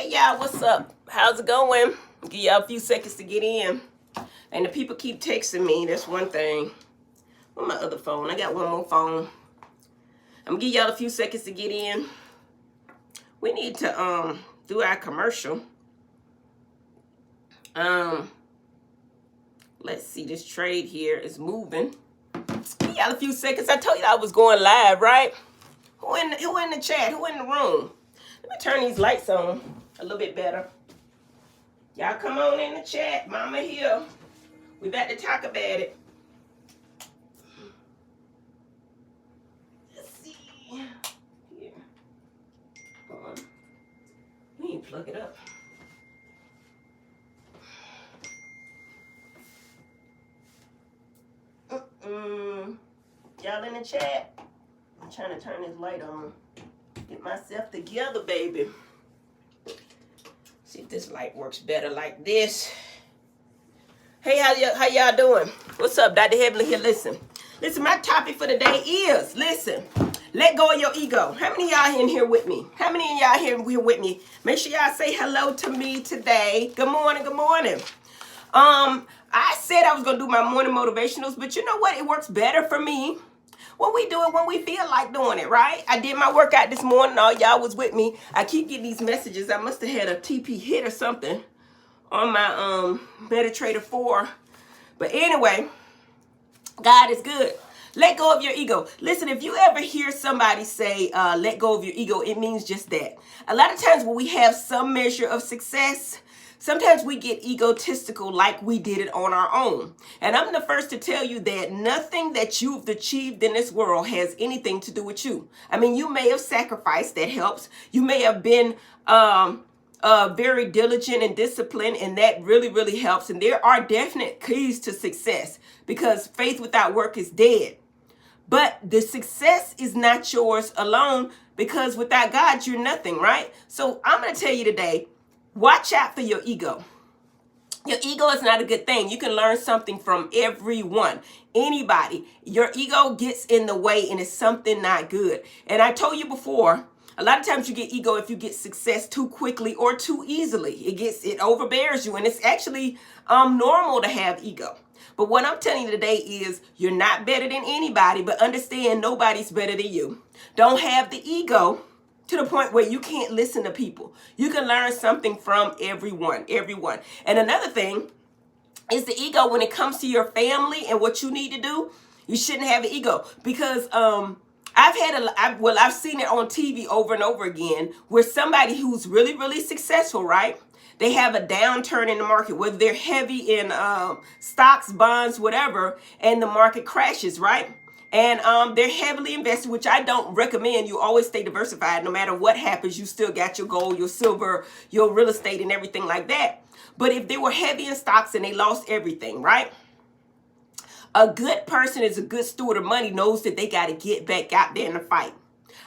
Hey y'all, what's up? How's it going? Give y'all a few seconds to get in. And the people keep texting me. That's one thing. Where's my other phone? I got one more phone. I'm gonna give y'all a few seconds to get in. We need to do our commercial. Let's see, this trade here is moving. Give y'all a few seconds. I told you I was going live, right? Who in the chat? Who in the room? Let me turn these lights on a little bit better. Y'all come on in the chat. Mama here. We about to talk about it. Let's see. Here. Hold on. We need to plug it up. Y'all in the chat? I'm trying to turn this light on. Get myself together, baby. See if this light works better like this. Hey, how y'all doing? What's up, Dr. Heavenly here? Listen, my topic for the day is, listen, let go of your ego. How many of y'all in here with me? How many of y'all here with me? Make sure y'all say hello to me today. Good morning, good morning. I said I was going to do my morning motivationals, but you know what? It works better for me when we do it when we feel like doing it, right? I did my workout this morning. All y'all was with me. I keep getting these messages. I must have had a TP hit or something on my Meditator 4. But anyway, God is good. Let go of your ego. Listen, if you ever hear somebody say, let go of your ego, it means just that. A lot of times when we have some measure of success, sometimes we get egotistical like we did it on our own. And I'm the first to tell you that nothing that you've achieved in this world has anything to do with you. I mean, you may have sacrificed, that helps. You may have been very diligent and disciplined, and that really, really helps. And there are definite keys to success because faith without work is dead. But the success is not yours alone because without God, you're nothing, right? So I'm going to tell you today, watch out for your ego. Your ego is not a good thing. You can learn something from everyone, anybody. Your ego gets in the way and it's something not good. And I told you before, a lot of times you get ego if you get success too quickly or too easily. It overbears you, and it's actually normal to have ego. But what I'm telling you today is you're not better than anybody, but understand nobody's better than you. Don't have the ego to the point where you can't listen to people. You can learn something from everyone. And another thing is the ego when it comes to your family and what you need to do. You shouldn't have an ego because I've seen it on TV over and over again where somebody who's really, really successful, right? They have a downturn in the market, whether they're heavy in stocks, bonds, whatever, and the market crashes, right? And they're heavily invested, which I don't recommend. You always stay diversified. No matter what happens, you still got your gold, your silver, your real estate, and everything like that. But if they were heavy in stocks and they lost everything, right? A good person is a good steward of money, knows that they got to get back out there in the fight.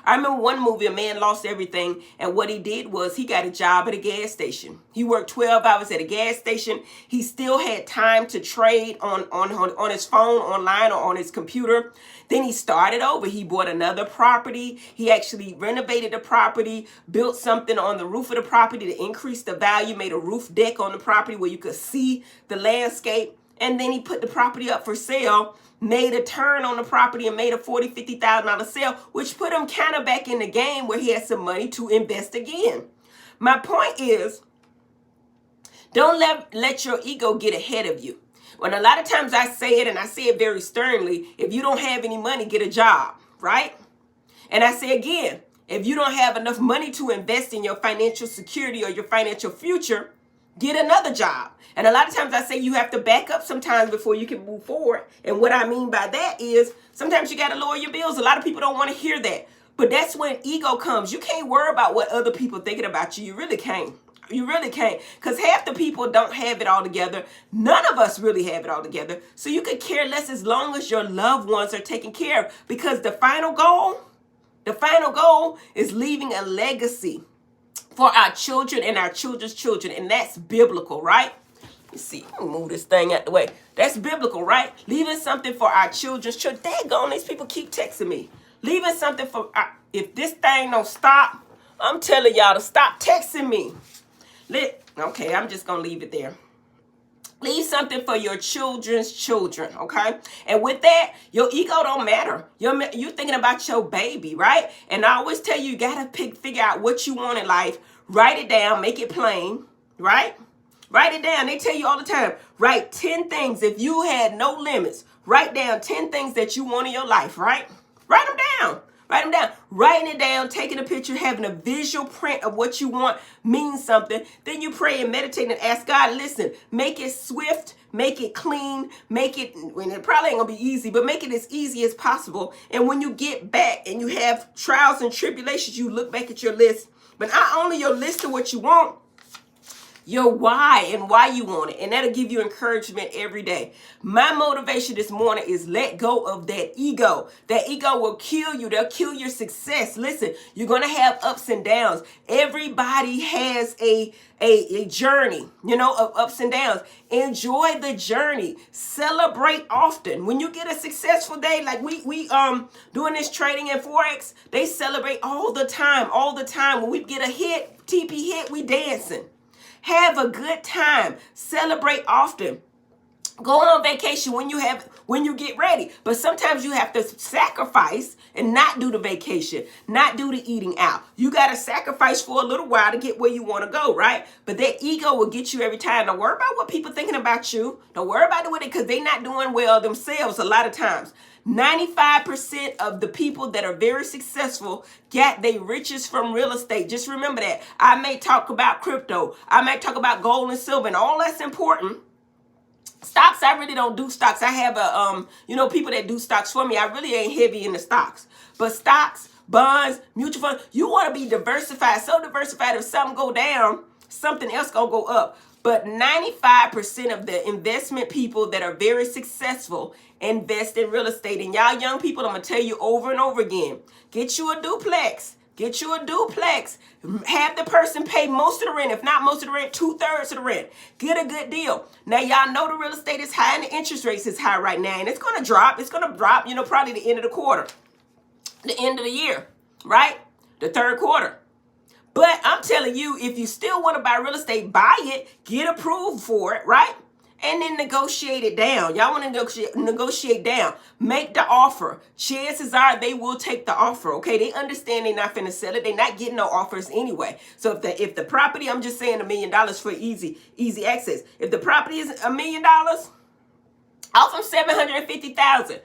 I remember one movie, a man lost everything, and what he did was he got a job at a gas station. He worked 12 hours at a gas station. He still had time to trade on his phone, online, or on his computer. Then he started over. He bought another property. He actually renovated the property, built something on the roof of the property to increase the value, made a roof deck on the property where you could see the landscape. And then he put the property up for sale, made a turn on the property and made a $40,000, $50,000 sale, which put him kind of back in the game where he had some money to invest again. My point is, don't let your ego get ahead of you. When a lot of times I say it, and I say it very sternly, if you don't have any money, get a job, right? And I say again, if you don't have enough money to invest in your financial security or your financial future, get another job. And a lot of times I say you have to back up sometimes before you can move forward. And what I mean by that is sometimes you got to lower your bills. A lot of people don't want to hear that. But that's when ego comes. You can't worry about what other people are thinking about you. You really can't. You really can't. Because half the people don't have it all together. None of us really have it all together. So you could care less as long as your loved ones are taken care of. Because the final goal is leaving a legacy for our children and our children's children. And that's biblical, right? Let's see. Let me move this thing out the way. That's biblical, right? Leaving something for our children's children. Daggone, these people keep texting me. Leaving something for if this thing don't stop, I'm telling y'all to stop texting me. Okay, I'm just going to leave it there. Leave something for your children's children, okay? And with that, your ego don't matter. You're thinking about your baby, right? And I always tell you, you got to figure out what you want in life. Write it down. Make it plain, right? Write it down. They tell you all the time, write 10 things. If you had no limits, write down 10 things that you want in your life, right? Write them down. Write them down. Writing it down, taking a picture, having a visual print of what you want means something. Then you pray and meditate and ask God, listen, make it swift, make it clean, make it, and it probably ain't gonna be easy, but make it as easy as possible. And when you get back and you have trials and tribulations, you look back at your list, but not only your list of what you want, your why and why you want it. And that'll give you encouragement every day. My motivation this morning is let go of that ego. That ego will kill you. They'll kill your success. Listen, you're going to have ups and downs. Everybody has a journey, of ups and downs. Enjoy the journey. Celebrate often. When you get a successful day, like we doing this trading in Forex, they celebrate all the time. When we get a hit, TP hit, we dancing. Have a good time. Celebrate often. Go on vacation when you get ready. But sometimes you have to sacrifice and not do the vacation, not do the eating out. You got to sacrifice for a little while to get where you want to go, right? But that ego will get you every time. Don't worry about what people thinking about you. Don't worry about it because they're not doing well themselves a lot of times. 95% of the people that are very successful get their riches from real estate. Just remember that. I may talk about crypto. I may talk about gold and silver, and all that's important. Stocks, I really don't do stocks. I have people that do stocks for me. I really ain't heavy in the stocks. But stocks, bonds, mutual funds, you want to be diversified. So diversified, if something go down, something else gonna go up. But 95% of the investment people that are very successful invest in real estate. And y'all young people, I'm going to tell you over and over again, get you a duplex. Get you a duplex. Have the person pay most of the rent. If not most of the rent, 2/3 of the rent. Get a good deal. Now, y'all know the real estate is high and the interest rates is high right now. And it's going to drop. It's going to drop, probably the end of the quarter. The end of the year, right? The third quarter. But I'm telling you, if you still want to buy real estate, buy it, get approved for it, right? And then negotiate it down. Y'all want to negotiate down. Make the offer. Chances are they will take the offer, okay? They understand they're not finna sell it. They're not getting no offers anyway. So if the property, I'm just saying $1 million for easy access. If the property is $1 million, offer them $750,000.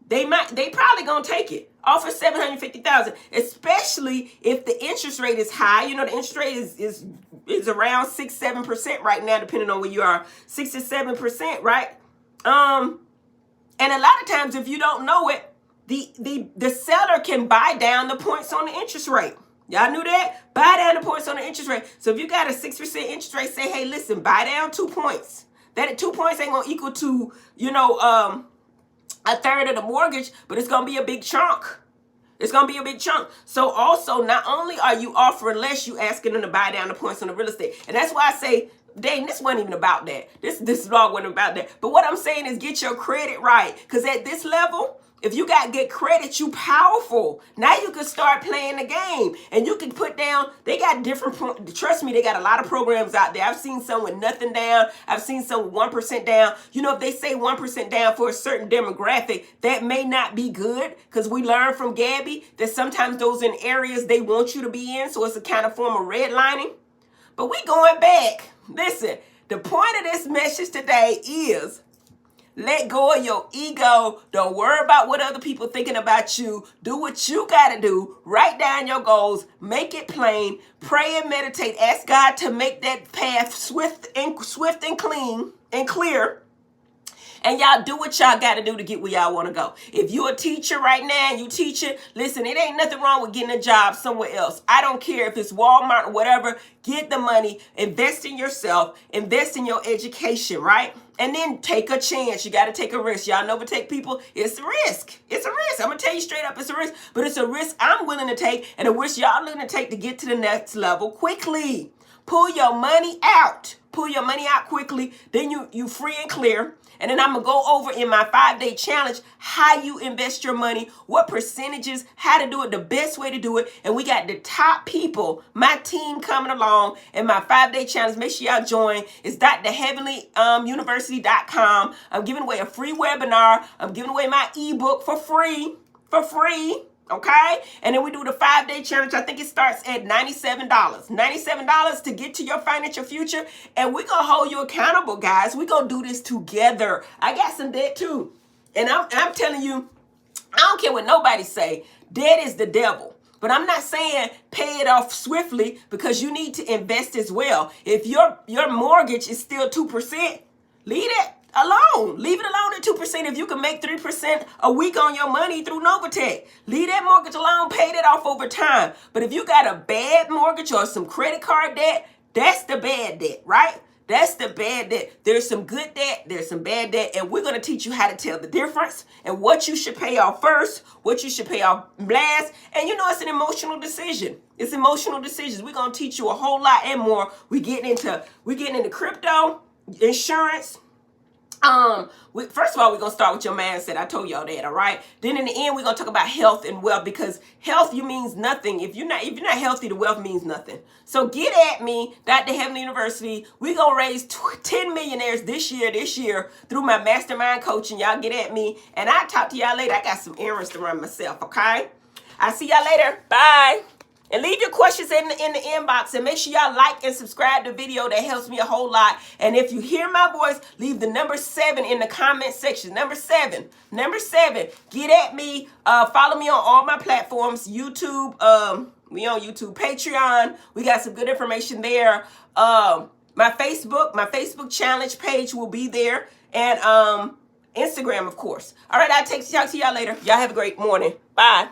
They probably gonna take it. Offer $750,000, especially if the interest rate is high. The interest rate is around 6-7% right now, depending on where you are. 6 to 7%, right? And a lot of times, if you don't know it, the seller can buy down the points on the interest rate. Y'all knew that? Buy down the points on the interest rate. So if you got a 6% interest rate, say, hey, listen, buy down 2 points. That 2 points ain't gonna equal to, a third of the mortgage, but it's going to be a big chunk. It's going to be a big chunk. So also, not only are you offering less, you asking them to buy down the points on the real estate. And that's why I say, dang, this wasn't even about that. This vlog wasn't about that. But what I'm saying is get your credit right. Because at this level, if you got good credit, you powerful. Now you can start playing the game. And you can put down, they got different, trust me, they got a lot of programs out there. I've seen some with nothing down. I've seen some with 1% down. If they say 1% down for a certain demographic, that may not be good. Because we learned from Gabby that sometimes those in areas they want you to be in. So it's a kind of form of redlining. But we going back. Listen, the point of this message today is let go of your ego. Don't worry about what other people thinking about you. Do what you got to do. Write down your goals. Make it plain. Pray and meditate. Ask God to make that path swift and clean and clear. And y'all do what y'all got to do to get where y'all want to go. If you're a teacher right now and you teaching, listen, it ain't nothing wrong with getting a job somewhere else. I don't care if it's Walmart or whatever. Get the money. Invest in yourself. Invest in your education, right? And then take a chance. You got to take a risk. Y'all know what take people. It's a risk. It's a risk. I'm going to tell you straight up, it's a risk. But it's a risk I'm willing to take and a risk y'all willing to take to get to the next level quickly. Pull your money out. Pull your money out quickly. Then you free and clear. And then I'm going to go over in my 5-day challenge how you invest your money, what percentages, how to do it, the best way to do it. And we got the top people, my team coming along in my 5-day challenge. Make sure y'all join. It's drheavenlyuniversity.com. I'm giving away a free webinar. I'm giving away my ebook for free. Okay? And then we do the 5-day challenge. I think it starts at $97. $97 to get to your financial future. And we're going to hold you accountable, guys. We're going to do this together. I got some debt too. And I'm telling you, I don't care what nobody say. Debt is the devil. But I'm not saying pay it off swiftly, because you need to invest as well. If your mortgage is still 2%, leave it alone. Leave it alone at 2%. If you can make 3% a week on your money through Novatech, leave that mortgage alone, pay it off over time. But if you got a bad mortgage or some credit card debt, that's the bad debt, right? That's the bad debt. There's some good debt, there's some bad debt, and we're going to teach you how to tell the difference and what you should pay off first, what you should pay off last. And you know, it's an emotional decision. It's emotional decisions. We're going to teach you a whole lot and more. We're getting into crypto, insurance. First of all, we're going to start with your mindset. I told y'all that, all right? Then in the end, we're going to talk about health and wealth, because health, you means nothing. If you're not healthy, the wealth means nothing. So get at me, Dr. Heavenly University. We're going to raise 10 millionaires this year through my mastermind coaching. Y'all get at me, and I'll talk to y'all later. I got some errands to run myself, okay? I'll see y'all later. Bye. And leave your questions in the inbox, and make sure y'all like and subscribe to the video. That helps me a whole lot. And if you hear my voice, leave the number 7 in the comment section. Number 7. Get at me. Follow me on all my platforms. YouTube. We on YouTube. Patreon. We got some good information there. My Facebook challenge page will be there. And Instagram, of course. All right, I'll talk to y'all later. Y'all have a great morning. Bye.